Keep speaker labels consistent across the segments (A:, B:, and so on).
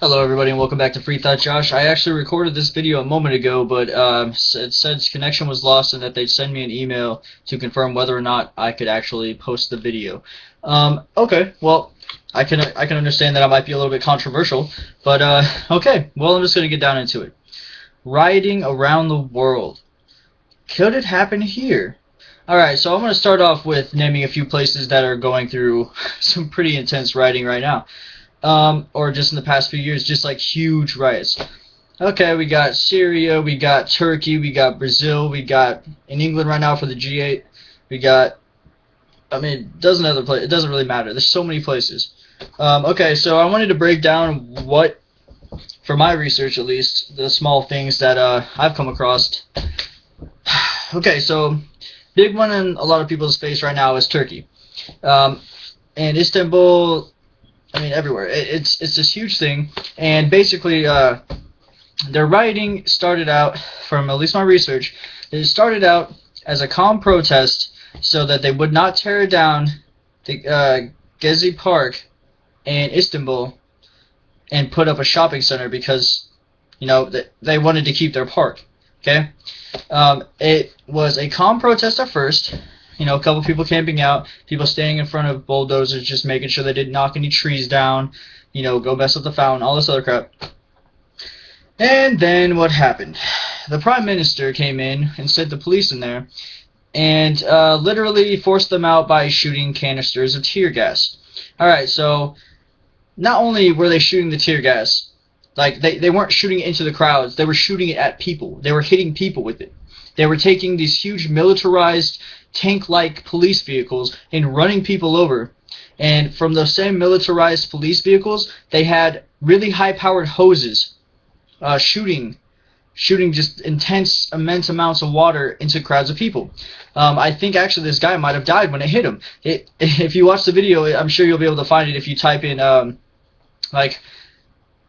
A: Hello everybody and welcome back to FreeThoughtJosh. I actually recorded this video a moment ago, but it said connection was lost and that they'd send me an email to confirm whether or not I could actually post the video. Okay, well, I can understand that I might be a little bit controversial, but okay, well, I'm just going to get down into it. Rioting around the world. Could it happen here? Alright, so I'm going to start off with naming a few places that are going through some pretty intense rioting right now. Or just in the past few years, just like huge riots. Okay, we got Syria, we got Turkey, we got Brazil, we got in England right now for the G8. We got, it doesn't really matter. There's so many places. Okay, so I wanted to break down what, for my research at least, the small things that I've come across. Okay, so big one in a lot of people's face right now is Turkey, and Istanbul. Everywhere. It's this huge thing, and basically, their rioting started out, from at least my research, it started out as a calm protest so that they would not tear down the Gezi Park in Istanbul and put up a shopping center because, they wanted to keep their park. Okay, it was a calm protest at first. A couple people camping out, people standing in front of bulldozers just making sure they didn't knock any trees down, go mess up the fountain, all this other crap. And then what happened? The Prime Minister came in and sent the police in there and literally forced them out by shooting canisters of tear gas. Alright, so not only were they shooting the tear gas, like they weren't shooting it into the crowds, they were shooting it at people. They were hitting people with it. They were taking these huge militarized tank-like police vehicles and running people over. And from those same militarized police vehicles, they had really high-powered hoses shooting just immense amounts of water into crowds of people. I think actually this guy might have died when it hit him. If you watch the video, I'm sure you'll be able to find it if you type in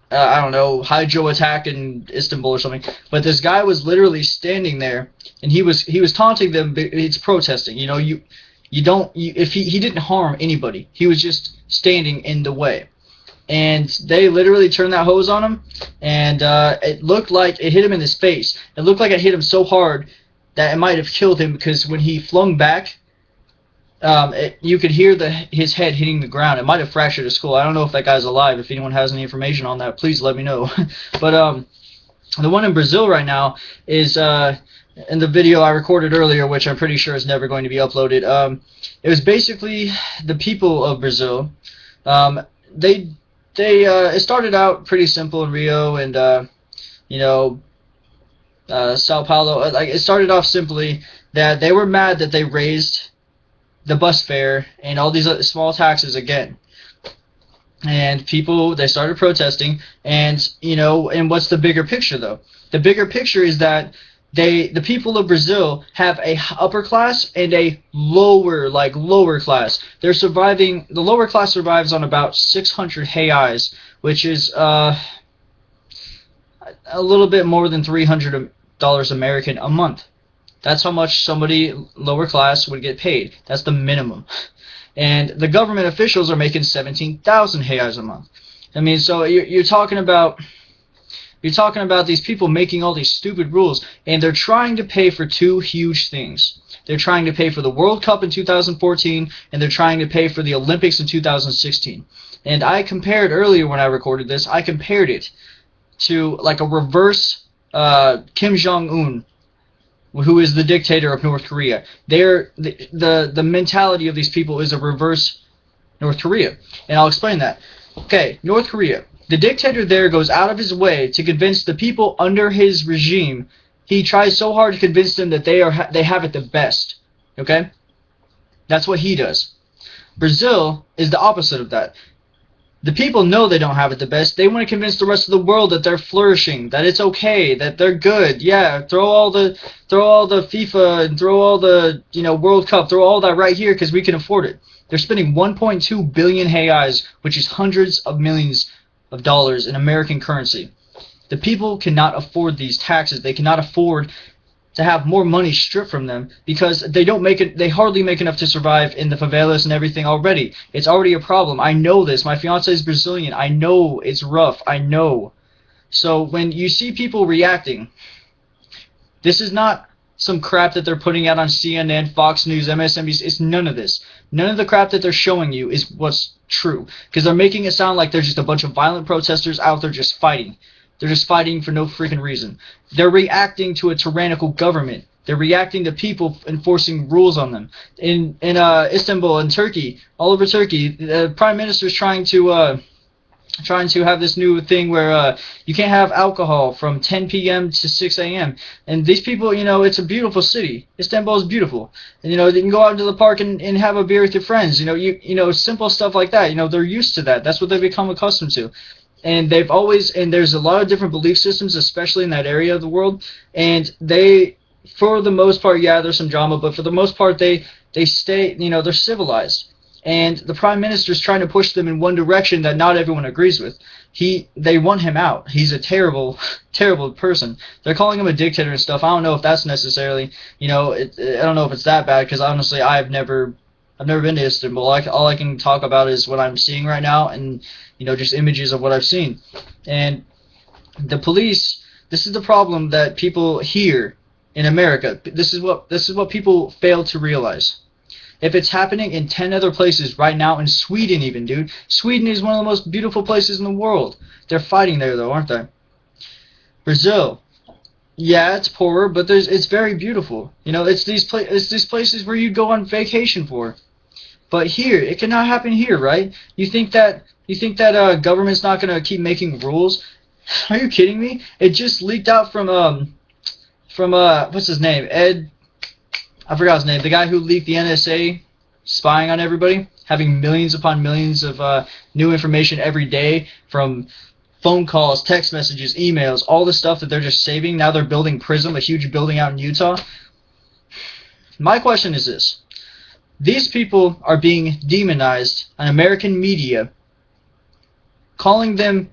A: I don't know, hydro attack in Istanbul or something. But this guy was literally standing there, and he was taunting them. It's protesting, if he didn't harm anybody, he was just standing in the way, and they literally turned that hose on him, and it looked like it hit him in his face. It looked like it hit him so hard that it might have killed him because when he flung back, you could hear his head hitting the ground. It might have fractured his skull. I don't know if that guy's alive. If anyone has any information on that, please let me know. But the one in Brazil right now is in the video I recorded earlier, which I'm pretty sure is never going to be uploaded. It was basically the people of Brazil. It started out pretty simple in Rio and Sao Paulo. Like, it started off simply that they were mad that they raised the bus fare and all these other small taxes again, and people, they started protesting. And and what's the bigger picture though? The bigger picture is that the people of Brazil have a upper class and a lower class. They're surviving. The lower class survives on about 600 reais, which is a little bit more than $300 American a month. That's how much somebody lower class would get paid. That's the minimum. And the government officials are making 17,000 reais a month. So you're talking about these people making all these stupid rules, and they're trying to pay for two huge things. They're trying to pay for the World Cup in 2014, and they're trying to pay for the Olympics in 2016. And I compared earlier when I recorded this, I compared it to like a reverse Kim Jong-un, who is the dictator of North Korea. The mentality of these people is a reverse North Korea, and I'll explain that. Okay, North Korea. The dictator there goes out of his way to convince the people under his regime. He tries so hard to convince them that they have it the best. Okay, that's what he does. Brazil is the opposite of that. The people know they don't have it the best. They want to convince the rest of the world that they're flourishing, that it's okay, that they're good. Yeah, throw all the FIFA and throw all the World Cup, throw all that right here because we can afford it. They're spending 1.2 billion reais, which is hundreds of millions of dollars in American currency. The people cannot afford these taxes. They cannot afford to have more money stripped from them because they hardly make enough to survive in the favelas and everything already. It's already a problem. I know this. My fiance is Brazilian. I know it's rough. I know. So when you see people reacting, this is not some crap that they're putting out on CNN, Fox News, MSNBC. It's none of this. None of the crap that they're showing you is what's true. Because they're making it sound like there's just a bunch of violent protesters out there just fighting. They're just fighting for no freaking reason. They're reacting to a tyrannical government. They're reacting to people enforcing rules on them. In Istanbul, in Turkey, all over Turkey, the prime minister is trying to have this new thing where you can't have alcohol from 10 p.m. to 6 a.m. And these people, it's a beautiful city. Istanbul is beautiful. And, they can go out into the park and have a beer with your friends. Simple stuff like that. They're used to that. That's what they've become accustomed to. And there's a lot of different belief systems, especially in that area of the world. And they, for the most part, yeah, there's some drama, but for the most part, they stay, they're civilized. And the prime minister is trying to push them in one direction that not everyone agrees with. They want him out. He's a terrible, terrible person. They're calling him a dictator and stuff. I don't know if that's necessarily, I don't know if it's that bad, because honestly, I've never been to Istanbul. All I can talk about is what I'm seeing right now, and just images of what I've seen. And the police. This is the problem that people here in America. This is what people fail to realize. If it's happening in 10 other places right now, in Sweden even, dude. Sweden is one of the most beautiful places in the world. They're fighting there, though, aren't they? Brazil. Yeah, it's poorer, but it's very beautiful. It's these places where you go on vacation for. But here, it cannot happen here, right? You think that government's not going to keep making rules? Are you kidding me? It just leaked out from what's his name? I forgot his name. The guy who leaked the NSA spying on everybody, having millions upon millions of new information every day from phone calls, text messages, emails, all the stuff that they're just saving. Now they're building PRISM, a huge building out in Utah. My question is this. These people are being demonized on American media, calling them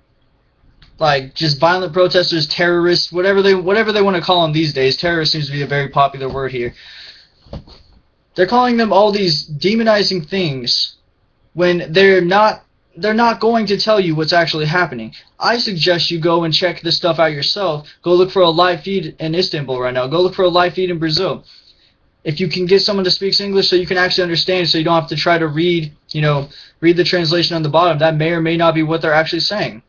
A: like just violent protesters, terrorists, whatever they want to call them these days. Terrorist seems to be a very popular word here. They're calling them all these demonizing things when they're not going to tell you what's actually happening. I suggest you go and check this stuff out yourself. Go look for a live feed in Istanbul right now. Go look for a live feed in Brazil. If you can get someone to speak English so you can actually understand, so you don't have to try to read the translation on the bottom, that may or may not be what they're actually saying.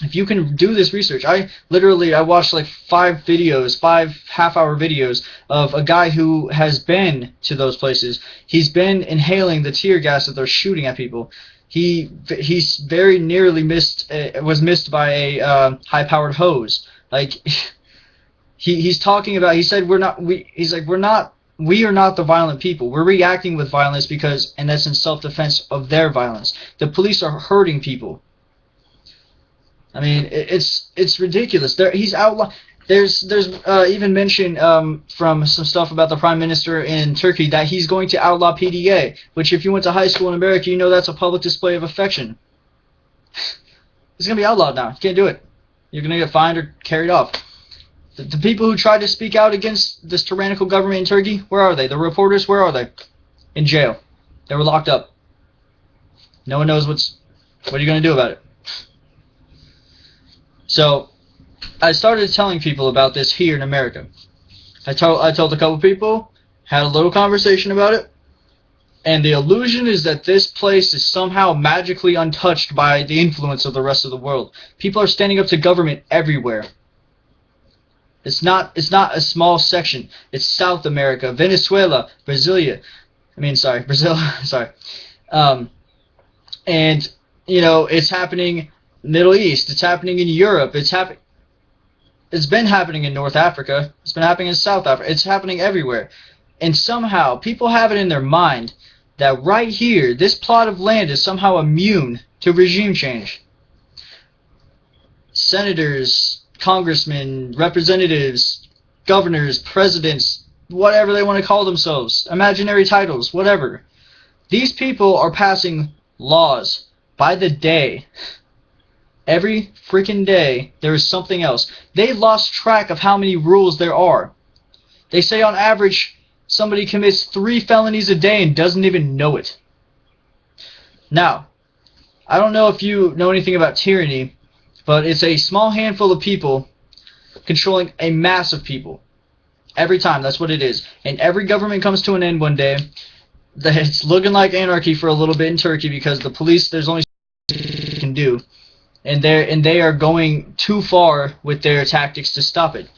A: If you can do this research, I watched like 5 half-hour videos of a guy who has been to those places. He's been inhaling the tear gas that they're shooting at people. He's very nearly was missed by a high-powered hose. Like he's talking about. He said we are not the violent people. We're reacting with violence and that's in self-defense of their violence. The police are hurting people. I mean, it's ridiculous. He's outlawed. There's even mention from some stuff about the prime minister in Turkey that he's going to outlaw PDA, which if you went to high school in America, that's a public display of affection. It's going to be outlawed now. You can't do it. You're going to get fined or carried off. The people who tried to speak out against this tyrannical government in Turkey, where are they? The reporters, where are they? In jail. They were locked up. No one knows what are you going to do about it? So, I started telling people about this here in America. I told a couple people, had a little conversation about it, and the illusion is that this place is somehow magically untouched by the influence of the rest of the world. People are standing up to government everywhere. It's not a small section. It's South America, Venezuela, Brazil. Sorry. And it's happening Middle East. It's happening in Europe. It's been happening in North Africa. It's been happening in South Africa. It's happening everywhere. And somehow people have it in their mind that right here, this plot of land is somehow immune to regime change. Senators, congressmen, representatives, governors, presidents, whatever they want to call themselves, imaginary titles, whatever. These people are passing laws by the day. Every freaking day, there is something else. They lost track of how many rules there are. They say on average somebody commits 3 felonies a day and doesn't even know it. Now, I don't know if you know anything about tyranny, but it's a small handful of people controlling a mass of people. Every time, that's what it is. And every government comes to an end one day. It's looking like anarchy for a little bit in Turkey because the police, there's only so much they can do. And they are going too far with their tactics to stop it.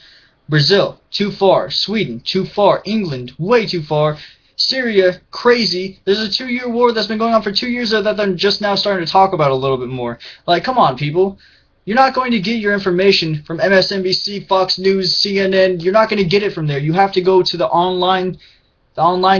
A: Brazil, too far. Sweden, too far. England, way too far. Syria, crazy. There's a 2-year war that's been going on for 2 years that they're just now starting to talk about a little bit more. Like, come on, people. You're not going to get your information from MSNBC, Fox News, CNN. You're not going to get it from there. You have to go to the online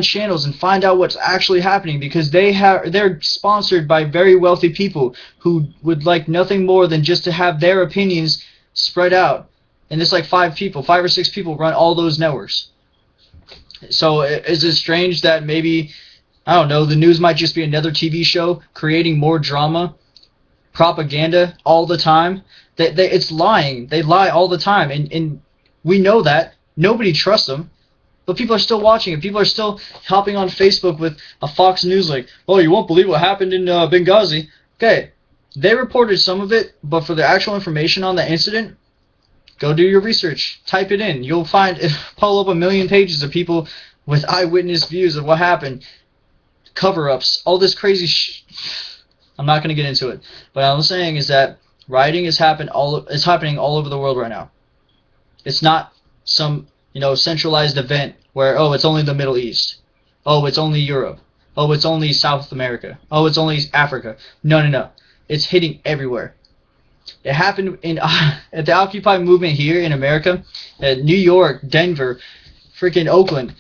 A: channels and find out what's actually happening, because they're sponsored by very wealthy people who would like nothing more than just to have their opinions spread out. And it's like 5 or 6 people run all those networks. So is it strange that maybe, I don't know, the news might just be another TV show creating more drama, propaganda all the time? It's lying. They lie all the time, and we know that. Nobody trusts them. But people are still watching it. People are still hopping on Facebook with a Fox News like, oh, you won't believe what happened in Benghazi. Okay, they reported some of it, but for the actual information on the incident, go do your research. Type it in. You'll find, pull up a million pages of people with eyewitness views of what happened. Cover-ups, all this crazy I'm not going to get into it. But all I'm saying is that rioting is happening all over the world right now. It's not some centralized event where, oh, it's only the Middle East. Oh, it's only Europe. Oh, it's only South America. Oh, it's only Africa. No. It's hitting everywhere. It happened at the Occupy movement here in America, at New York, Denver, freaking Oakland,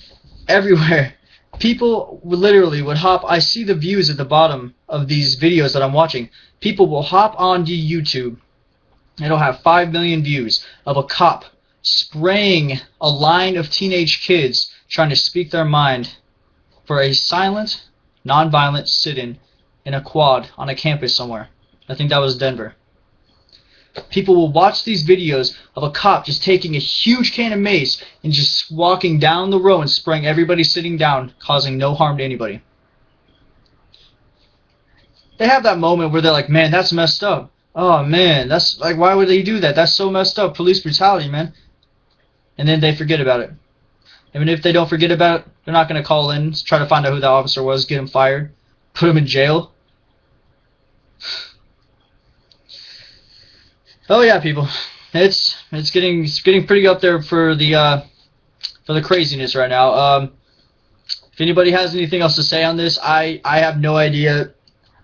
A: everywhere. People literally would hop. I see the views at the bottom of these videos that I'm watching. People will hop onto YouTube. It'll have 5 million views of a cop spraying a line of teenage kids trying to speak their mind for a silent, non-violent sit-in in a quad on a campus somewhere. I think that was Denver. People will watch these videos of a cop just taking a huge can of mace and just walking down the row and spraying everybody sitting down, causing no harm to anybody. They have that moment where they're like, man, that's messed up. Oh, man, that's like, why would they do that? That's so messed up. Police brutality, man. And then they forget about it. Even if they don't forget about it, they're not going to call in, try to find out who the officer was, get him fired, put him in jail. Oh yeah, people, it's getting pretty up there for the craziness right now. If anybody has anything else to say on this, I have no idea.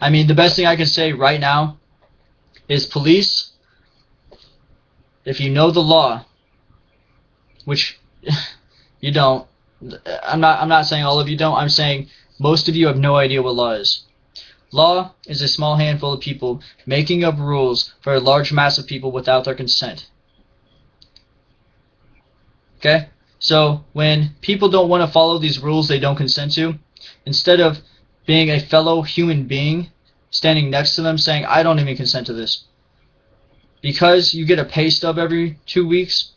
A: I mean, the best thing I can say right now is police, if you know the law, which you don't. I'm not saying all of you don't. I'm saying most of you have no idea what law is. Law is a small handful of people making up rules for a large mass of people without their consent. Okay? So when people don't want to follow these rules they don't consent to, instead of being a fellow human being, standing next to them saying, I don't even consent to this, because you get a pay stub every 2 weeks,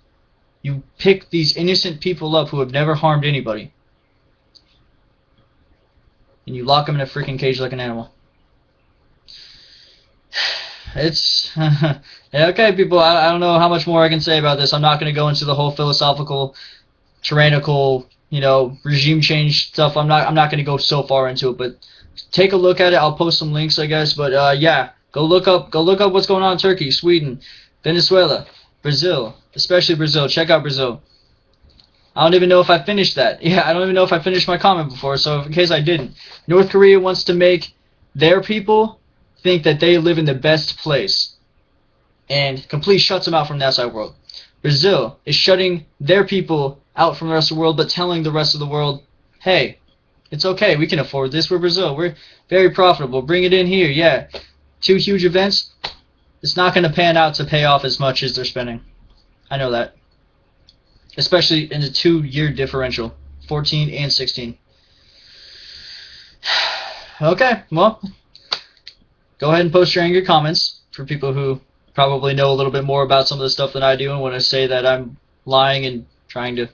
A: you pick these innocent people up who have never harmed anybody, and you lock them in a freaking cage like an animal. It's okay, people. I don't know how much more I can say about this. I'm not going to go into the whole philosophical, tyrannical, regime change stuff. I'm not going to go so far into it. But take a look at it. I'll post some links, I guess. But yeah, go look up what's going on in Turkey, Sweden, Venezuela, Brazil, especially Brazil. Check out Brazil. I don't even know if I finished that. Yeah, I don't even know if I finished my comment before. So in case I didn't, North Korea wants to make their people think that they live in the best place, and completely shuts them out from the outside world. Brazil is shutting their people out from the rest of the world, but telling the rest of the world, hey, it's okay, we can afford this, we're Brazil, we're very profitable, bring it in here. Yeah, 2 huge events, it's not going to pan out to pay off as much as they're spending. I know that. Especially in the 2-year differential, 14 and 16. Okay, well, go ahead and post your angry comments for people who probably know a little bit more about some of the stuff than I do and want to say that I'm lying and trying to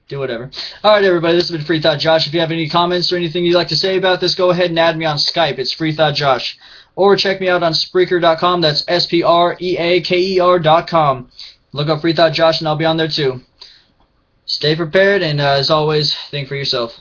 A: do whatever. Alright, everybody, this has been Free Thought Josh. If you have any comments or anything you'd like to say about this, go ahead and add me on Skype. It's Free Thought Josh. Or check me out on Spreaker.com. That's SPREAKER.com. Look up Free Thought Josh, and I'll be on there too. Stay prepared, and as always, think for yourself.